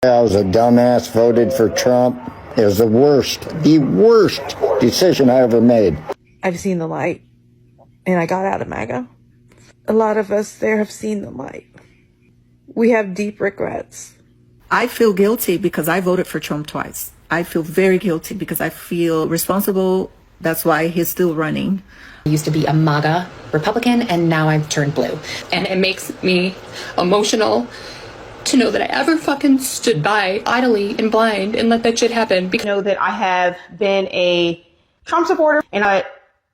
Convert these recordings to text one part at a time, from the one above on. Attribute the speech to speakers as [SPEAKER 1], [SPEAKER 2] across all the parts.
[SPEAKER 1] I was a dumbass, voted for Trump. It was the worst decision I ever made.
[SPEAKER 2] I've seen the light, and I got out of MAGA. A lot of us there have seen the light. We have deep regrets.
[SPEAKER 3] I feel guilty because I voted for Trump twice. I feel very guilty because I feel responsible. That's why he's still running.
[SPEAKER 4] I used to be a MAGA Republican, and now I've turned blue.
[SPEAKER 5] And it makes me emotional to know that I ever fucking stood by idly and blind and let that shit happen.
[SPEAKER 6] Because I know that I have been a Trump supporter, and I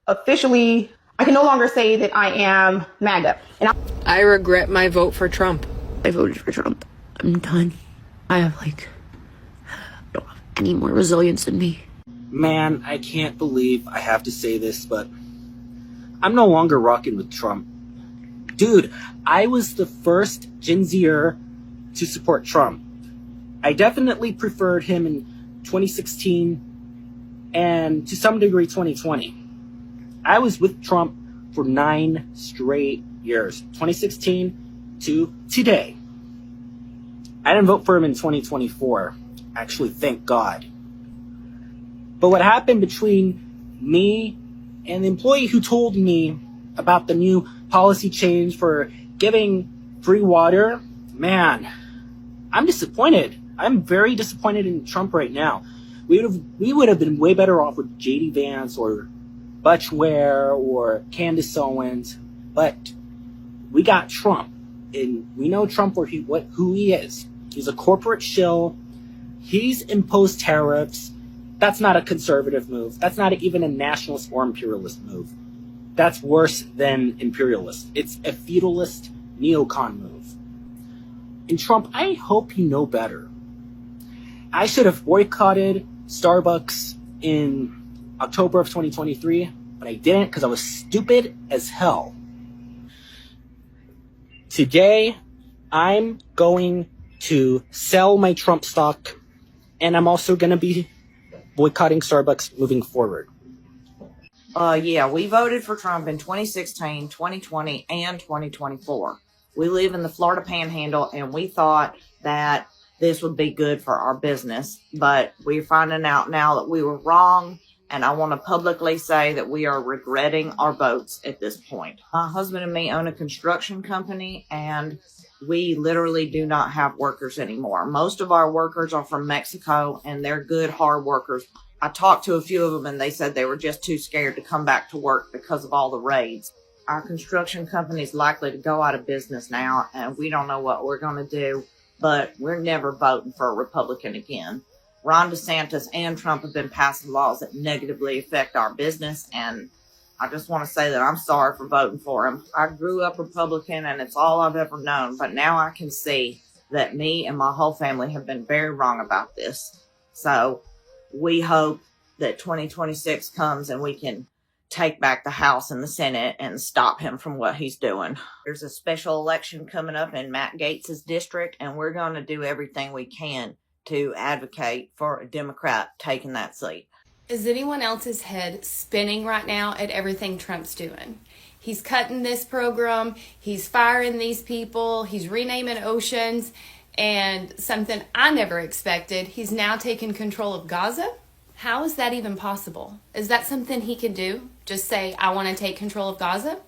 [SPEAKER 6] can no longer say that I am MAGA. And
[SPEAKER 7] I regret my vote for Trump.
[SPEAKER 8] I voted for Trump. I'm done. I don't have any more resilience in me.
[SPEAKER 9] Man, I can't believe I have to say this, but I'm no longer rocking with Trump. Dude, I was the first Gen Zer to support Trump. I definitely preferred him in 2016 and to some degree 2020. I was with Trump for 9 straight years, 2016 to today. I didn't vote for him in 2024, actually, thank God. But what happened between me and the employee who told me about the new policy change for giving free water, man, I'm disappointed. I'm very disappointed in Trump right now. We would have been way better off with J.D. Vance or Butch Ware or Candace Owens, but we got Trump, and we know Trump for who he is. He's a corporate shill. He's imposed tariffs. That's not a conservative move. That's not even a nationalist or imperialist move. That's worse than imperialist. It's a feudalist neocon move. And Trump, I hope you know better. I should have boycotted Starbucks in October of 2023, but I didn't because I was stupid as hell. Today, I'm going to sell my Trump stock, and I'm also going to be boycotting Starbucks moving forward.
[SPEAKER 10] Yeah, we voted for Trump in 2016, 2020, and 2024. We live in the Florida Panhandle, and we thought that this would be good for our business, but we're finding out now that we were wrong, and I want to publicly say that we are regretting our votes at this point. My husband and me own a construction company, and we literally do not have workers anymore. Most of our workers are from Mexico, and they're good, hard workers. I talked to a few of them, and they said they were just too scared to come back to work because of all the raids. Our construction company is likely to go out of business now, and we don't know what we're going to do, but we're never voting for a Republican again. Ron DeSantis and Trump have been passing laws that negatively affect our business, and I just want to say that I'm sorry for voting for him. I grew up Republican, and it's all I've ever known, but now I can see that me and my whole family have been very wrong about this. So we hope that 2026 comes and we can take back the House and the Senate and stop him from what he's doing. There's a special election coming up in Matt Gaetz's district, and we're going to do everything we can to advocate for a Democrat taking that seat.
[SPEAKER 11] Is anyone else's head spinning right now at everything Trump's doing? He's cutting this program, he's firing these people, he's renaming oceans, and something I never expected, he's now taking control of Gaza? How is that even possible? Is that something he can do? Just say, I want to take control of Gaza?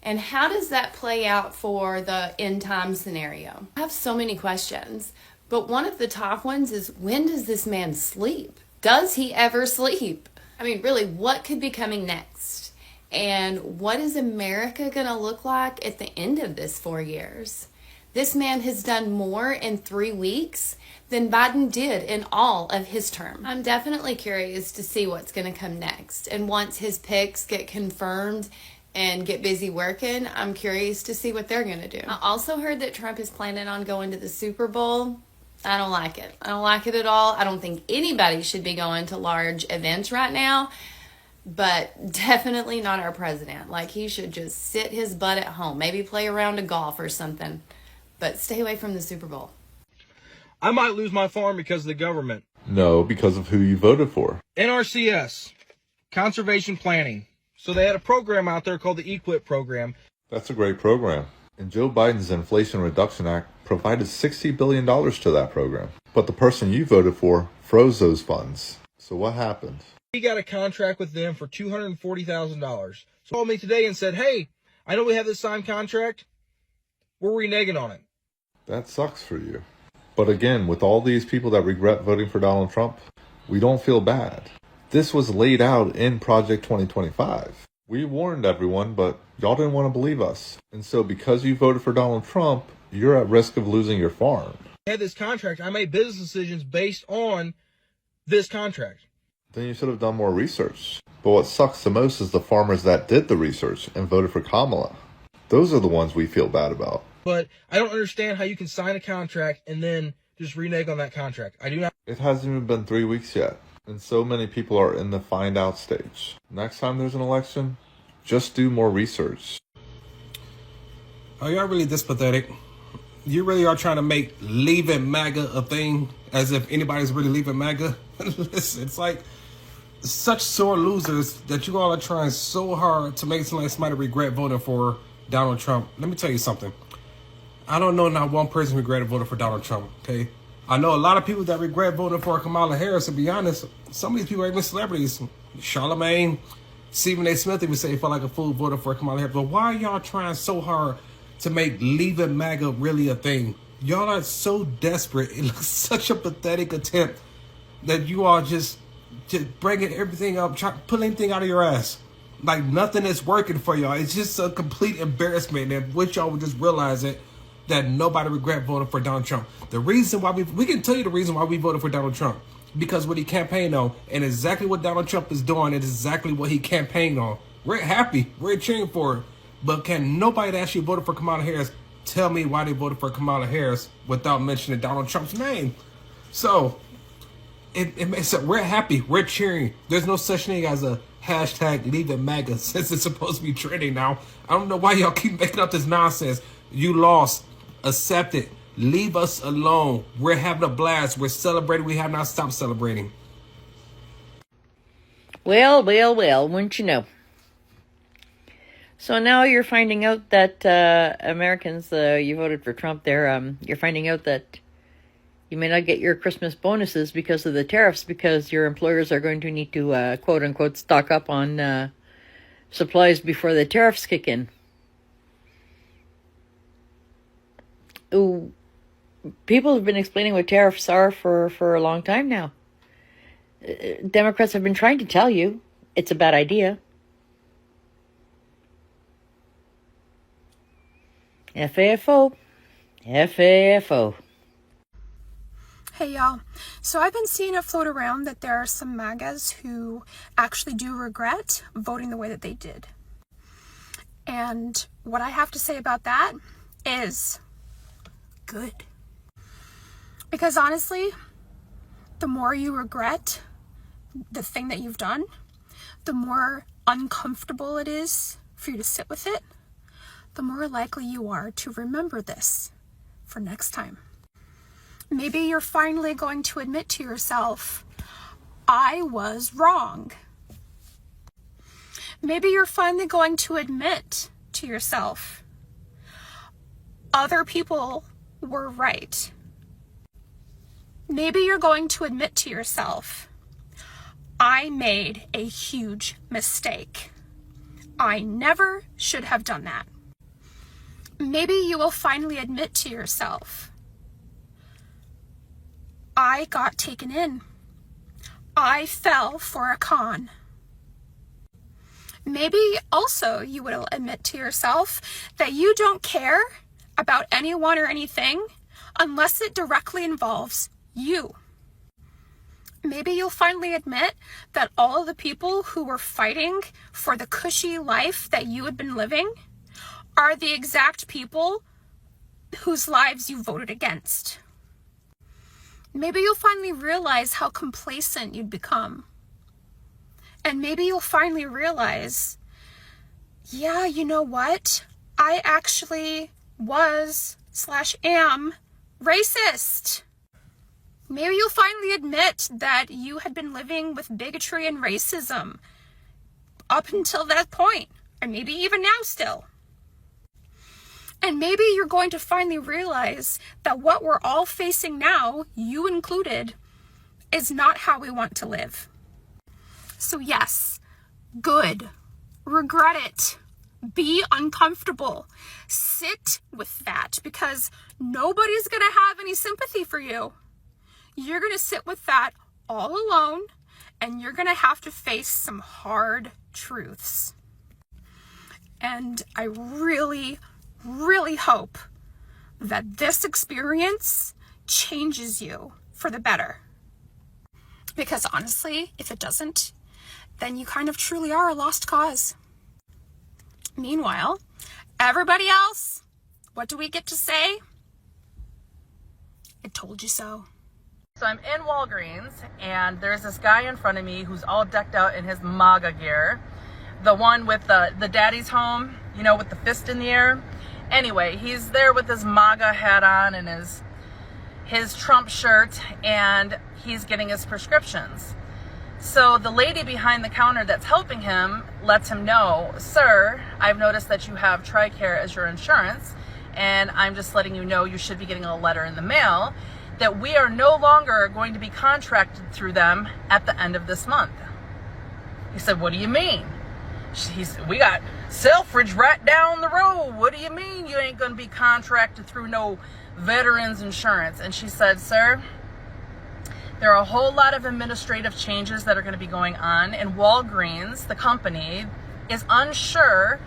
[SPEAKER 11] And how does that play out for the end time scenario? I have so many questions, but one of the top ones is, when does this man sleep? Does he ever sleep? I mean, really, what could be coming next? And what is America going to look like at the end of this 4 years? This man has done more in 3 weeks than Biden did in all of his term. I'm definitely curious to see what's going to come next. And once his picks get confirmed and get busy working, I'm curious to see what they're going to do. I also heard that Trump is planning on going to the Super Bowl. I don't like it. I don't like it at all. I don't think anybody should be going to large events right now, but definitely not our president. Like, he should just sit his butt at home, maybe play a round of golf or something, but stay away from the Super Bowl.
[SPEAKER 12] I might lose my farm because of the government.
[SPEAKER 13] No, because of who you voted for.
[SPEAKER 12] NRCS, conservation planning. So they had a program out there called the EQIP program.
[SPEAKER 13] That's a great program. And Joe Biden's Inflation Reduction Act provided $60 billion to that program. But the person you voted for froze those funds. So what happened?
[SPEAKER 12] He got a contract with them for $240,000. So called me today and said, hey, I know we have this signed contract. We're reneging on it.
[SPEAKER 13] That sucks for you. But again, with all these people that regret voting for Donald Trump, we don't feel bad. This was laid out in Project 2025. We warned everyone, but y'all didn't want to believe us. And so because you voted for Donald Trump, you're at risk of losing your farm.
[SPEAKER 12] I had this contract. I made business decisions based on this contract.
[SPEAKER 13] Then you should have done more research. But what sucks the most is the farmers that did the research and voted for Kamala. Those are the ones we feel bad about.
[SPEAKER 12] But I don't understand how you can sign a contract and then just renege on that contract. I do not.
[SPEAKER 13] It hasn't even been 3 weeks yet. And so many people are in the find out stage. Next time there's an election, just do more research.
[SPEAKER 14] Are y'all really this pathetic? You really are trying to make leaving MAGA a thing as if anybody's really leaving MAGA? Listen, it's like such sore losers that you all are trying so hard to make it seem like somebody regret voting for Donald Trump. Let me tell you something. I don't know not one person who regretted voting for Donald Trump, okay? I know a lot of people that regret voting for Kamala Harris. To be honest, some of these people are even celebrities. Charlamagne, Stephen A. Smith even say he felt like a fool voting for Kamala Harris. But why are y'all trying so hard to make leaving MAGA really a thing? Y'all are so desperate. It looks such a pathetic attempt that you all just bringing everything up, pulling anything out of your ass. Like nothing is working for y'all. It's just a complete embarrassment. And wish y'all would just realize it, that nobody regret voting for Donald Trump. The reason why we can tell you the reason why we voted for Donald Trump. Because what he campaigned on, and exactly what Donald Trump is doing is exactly what he campaigned on. We're happy. We're cheering for it. But can nobody that actually voted for Kamala Harris tell me why they voted for Kamala Harris without mentioning Donald Trump's name? So, it makes it, we're happy. We're cheering. There's no such thing as a hashtag leaving MAGA since it's supposed to be trending now. I don't know why y'all keep making up this nonsense. You lost. Accept it. Leave us alone. We're having a blast. We're celebrating. We have not stopped celebrating.
[SPEAKER 15] Well, wouldn't you know? So now you're finding out that Americans, you voted for Trump there, you're finding out that you may not get your Christmas bonuses because of the tariffs, because your employers are going to need to, quote-unquote, stock up on supplies before the tariffs kick in. Ooh, people have been explaining what tariffs are for a long time now. Democrats have been trying to tell you it's a bad idea. FAFO.
[SPEAKER 16] Hey y'all, so I've been seeing it float around that there are some MAGAs who actually do regret voting the way that they did. And what I have to say about that is good. Because honestly, the more you regret the thing that you've done, the more uncomfortable it is for you to sit with it, the more likely you are to remember this for next time. Maybe you're finally going to admit to yourself, I was wrong. Maybe you're finally going to admit to yourself, other people were right. Maybe you're going to admit to yourself, I made a huge mistake. I never should have done that. Maybe you will finally admit to yourself, I got taken in. I fell for a con. Maybe also you will admit to yourself that you don't care about anyone or anything unless it directly involves you. Maybe you'll finally admit that all of the people who were fighting for the cushy life that you had been living are the exact people whose lives you voted against. Maybe you'll finally realize how complacent you'd become. And maybe you'll finally realize, yeah, you know what? I actually was/am racist. Maybe you'll finally admit that you had been living with bigotry and racism up until that point, or maybe even now still. And maybe you're going to finally realize that what we're all facing now, you included, is not how we want to live. So yes, good. Regret it. Be uncomfortable. Sit with that, because nobody's going to have any sympathy for you. You're going to sit with that all alone, and you're going to have to face some hard truths. And I really, really hope that this experience changes you for the better. Because honestly, if it doesn't, then you kind of truly are a lost cause. Meanwhile, everybody else, what do we get to say? I told you so.
[SPEAKER 2] So I'm in Walgreens, and there's this guy in front of me who's all decked out in his MAGA gear. The one with the daddy's home, you know, with the fist in the air. Anyway, he's there with his MAGA hat on and his Trump shirt, and he's getting his prescriptions. So the lady behind the counter that's helping him lets him know, "Sir, I've noticed that you have TRICARE as your insurance, and I'm just letting you know you should be getting a letter in the mail that we are no longer going to be contracted through them at the end of this month." He said, "What do you mean?" We got Selfridge right down the road. What do you mean you ain't going to be contracted through no veterans insurance? And she said, "Sir, there are a whole lot of administrative changes that are going to be going on, and Walgreens, the company, is unsure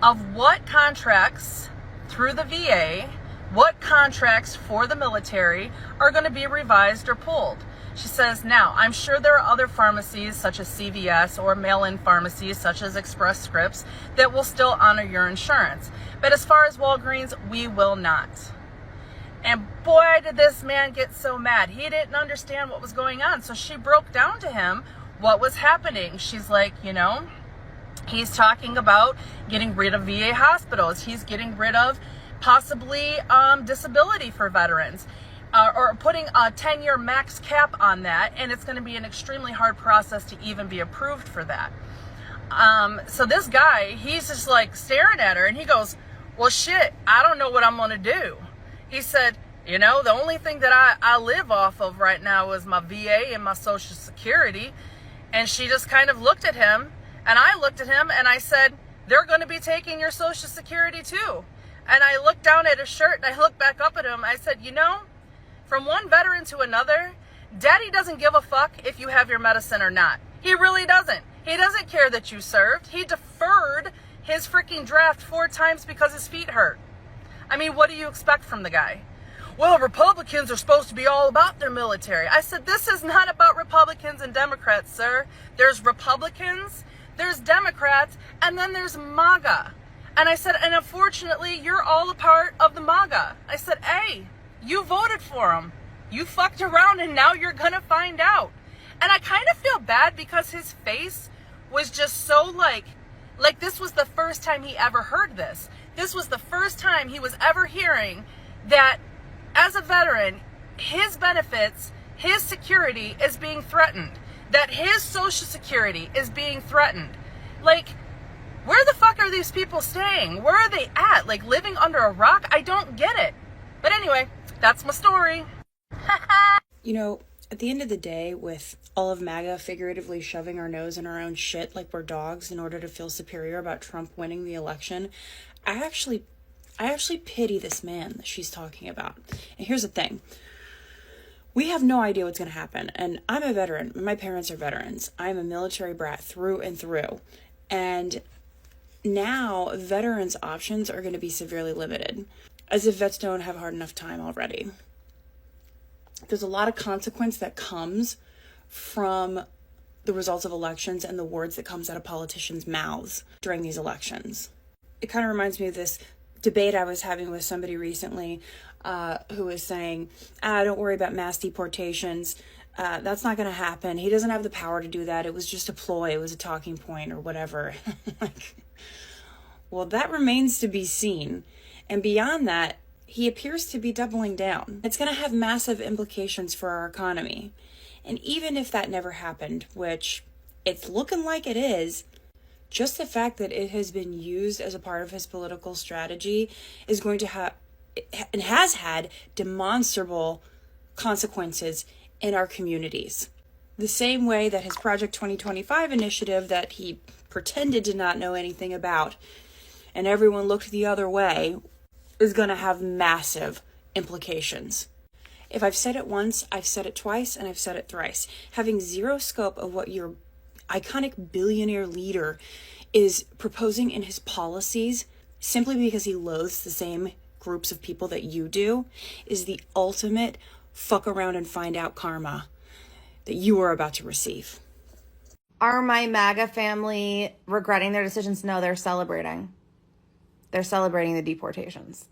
[SPEAKER 2] of what contracts through the VA, what contracts for the military are going to be revised or pulled." She says, "Now, I'm sure there are other pharmacies such as CVS or mail-in pharmacies such as Express Scripts that will still honor your insurance. But as far as Walgreens, we will not." And boy, did this man get so mad. He didn't understand what was going on. So she broke down to him what was happening. She's like, you know, he's talking about getting rid of VA hospitals. He's getting rid of possibly disability for veterans. Or putting a 10-year max cap on that, and it's going to be an extremely hard process to even be approved for that. So this guy, he's just like staring at her, and he goes, "Well, shit, I don't know what I'm going to do." He said, "You know, the only thing that I live off of right now is my VA and my Social Security." And she just kind of looked at him, and I looked at him, and I said, "They're going to be taking your Social Security too." And I looked down at his shirt, and I looked back up at him. I said, "You know, from one veteran to another, Daddy doesn't give a fuck if you have your medicine or not. He really doesn't. He doesn't care that you served. He deferred his freaking draft 4 times because his feet hurt. I mean, what do you expect from the guy?" "Well, Republicans are supposed to be all about their military." I said, "This is not about Republicans and Democrats, sir. There's Republicans, there's Democrats, and then there's MAGA." And I said, "And unfortunately, you're all a part of the MAGA." I said, "Hey, you voted for him. You fucked around, and now you're gonna find out." And I kind of feel bad because his face was just so like this was the first time he ever heard this. This was the first time he was ever hearing that as a veteran, his benefits, his security is being threatened. That his Social Security is being threatened. Like, where the fuck are these people staying? Where are they at? Like, living under a rock? I don't get it. But anyway, that's my story.
[SPEAKER 17] You know, at the end of the day, with all of MAGA figuratively shoving our nose in our own shit like we're dogs in order to feel superior about Trump winning the election, I actually pity this man that she's talking about. And here's the thing. We have no idea what's going to happen. And I'm a veteran. My parents are veterans. I'm a military brat through and through. And now veterans' options are going to be severely limited. As if vets don't have a hard enough time already. There's a lot of consequence that comes from the results of elections and the words that comes out of politicians' mouths during these elections. It kind of reminds me of this debate I was having with somebody recently who was saying, "Don't worry about mass deportations. That's not going to happen. He doesn't have the power to do that. It was just a ploy. It was a talking point or whatever." Well, that remains to be seen. And beyond that, he appears to be doubling down. It's going to have massive implications for our economy. And even if that never happened, which it's looking like it is, just the fact that it has been used as a part of his political strategy is going to have, and has had, demonstrable consequences in our communities. The same way that his Project 2025 initiative that he pretended to not know anything about and everyone looked the other way is going to have massive implications. If I've said it once, I've said it twice, and I've said it thrice. Having zero scope of what your iconic billionaire leader is proposing in his policies simply because he loathes the same groups of people that you do is the ultimate fuck around and find out karma that you are about to receive.
[SPEAKER 18] Are my MAGA family regretting their decisions? No, they're celebrating. They're celebrating the deportations.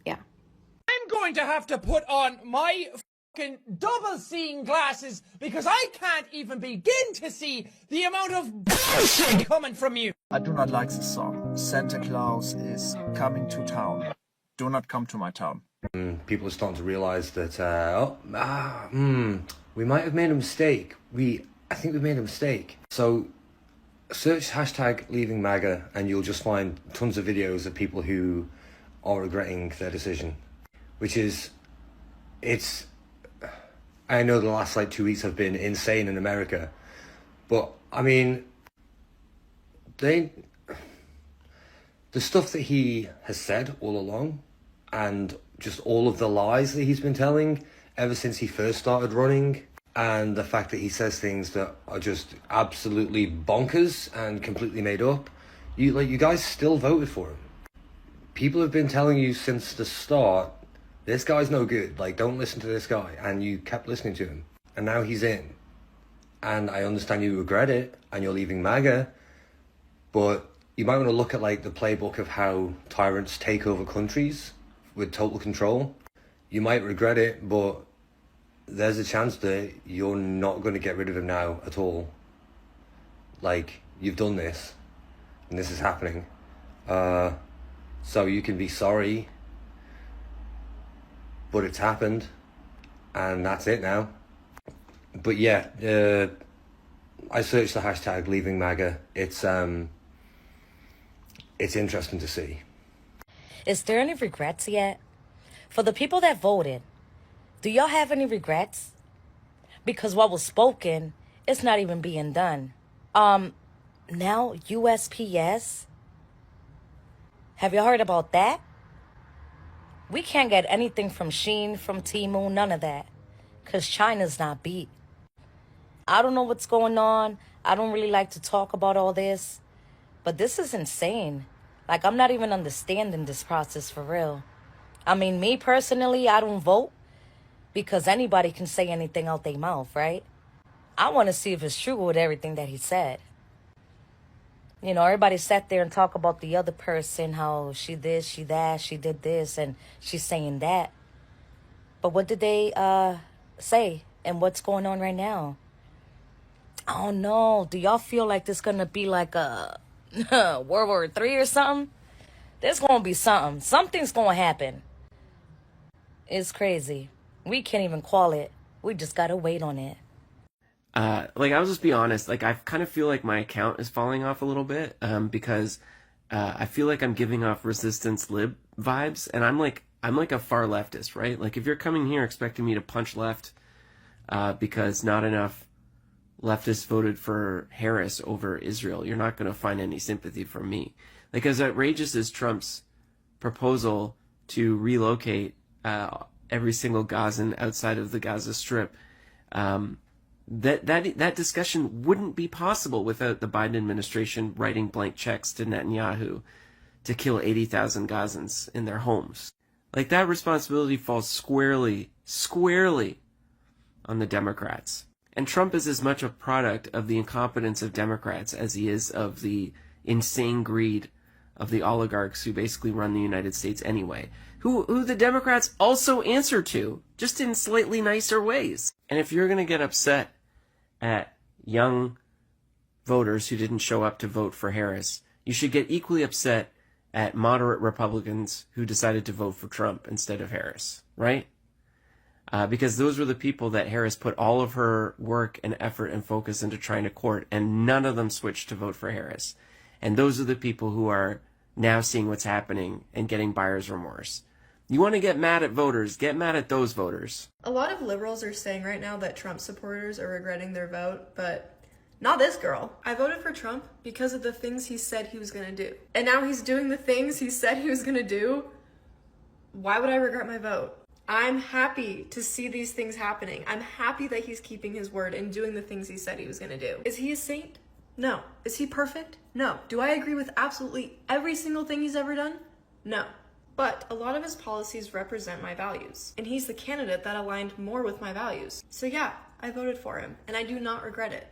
[SPEAKER 18] Yeah.
[SPEAKER 19] I'm going to have to put on my fucking double-seeing glasses because I can't even begin to see the amount of bullshit coming from you.
[SPEAKER 20] I do not like this song. Santa Claus is coming to town. Do not come to my town.
[SPEAKER 21] People are starting to realize that, we might have made a mistake. I think we made a mistake. So search hashtag leaving MAGA and you'll just find tons of videos of people who are regretting their decision, which is, I know the last 2 weeks have been insane in America, but I mean, the stuff that he has said all along and just all of the lies that he's been telling ever since he first started running, and the fact that he says things that are just absolutely bonkers and completely made up, you guys still voted for him. People have been telling you since the start, this guy's no good, don't listen to this guy, and you kept listening to him, and now he's in. And I understand you regret it, and you're leaving MAGA, but you might want to look at the playbook of how tyrants take over countries with total control. You might regret it, but there's a chance that you're not going to get rid of him now at all. You've done this, and this is happening. So you can be sorry, but it's happened, and that's it now. But yeah, I searched the hashtag leaving MAGA. It's interesting to see.
[SPEAKER 22] Is there any regrets yet? For the people that voted, do y'all have any regrets? Because what was spoken is not even being done. Now USPS? Have you heard about that? We can't get anything from Shein, from Temu, none of that. Because China's not beat. I don't know what's going on. I don't really like to talk about all this. But this is insane. I'm not even understanding this process for real. I mean, me personally, I don't vote because anybody can say anything out their mouth, right? I want to see if it's true with everything that he said. Everybody sat there and talk about the other person, how she this, she that, she did this, and she's saying that. But what did they say, and what's going on right now? I don't know. Do y'all feel like this going to be like a World War III or something? There's going to be something. Something's going to happen. It's crazy. We can't even call it. We just got to wait on it.
[SPEAKER 23] I'll just be honest. I kind of feel like my account is falling off a little bit because I feel like I'm giving off resistance lib vibes, and I'm like a far leftist, right? If you're coming here expecting me to punch left because not enough leftists voted for Harris over Israel, you're not going to find any sympathy from me. As outrageous as Trump's proposal to relocate every single Gazan outside of the Gaza Strip, that discussion wouldn't be possible without the Biden administration writing blank checks to Netanyahu to kill 80,000 Gazans in their homes. That responsibility falls squarely on the Democrats. And Trump is as much a product of the incompetence of Democrats as he is of the insane greed of the oligarchs who basically run the United States anyway, who the Democrats also answer to, just in slightly nicer ways. And if you're going to get upset at young voters who didn't show up to vote for Harris, you should get equally upset at moderate Republicans who decided to vote for Trump instead of Harris, right? because those were the people that Harris put all of her work and effort and focus into trying to court, and none of them switched to vote for Harris. And those are the people who are now seeing what's happening and getting buyer's remorse. You want to get mad at voters, get mad at those voters.
[SPEAKER 1] A lot of liberals are saying right now that Trump supporters are regretting their vote, but not this girl. I voted for Trump because of the things he said he was going to do. And now he's doing the things he said he was going to do. Why would I regret my vote? I'm happy to see these things happening. I'm happy that he's keeping his word and doing the things he said he was going to do. Is he a saint? No. Is he perfect? No. Do I agree with absolutely every single thing he's ever done? No. But a lot of his policies represent my values, and he's the candidate that aligned more with my values. So yeah, I voted for him, and I do not regret it.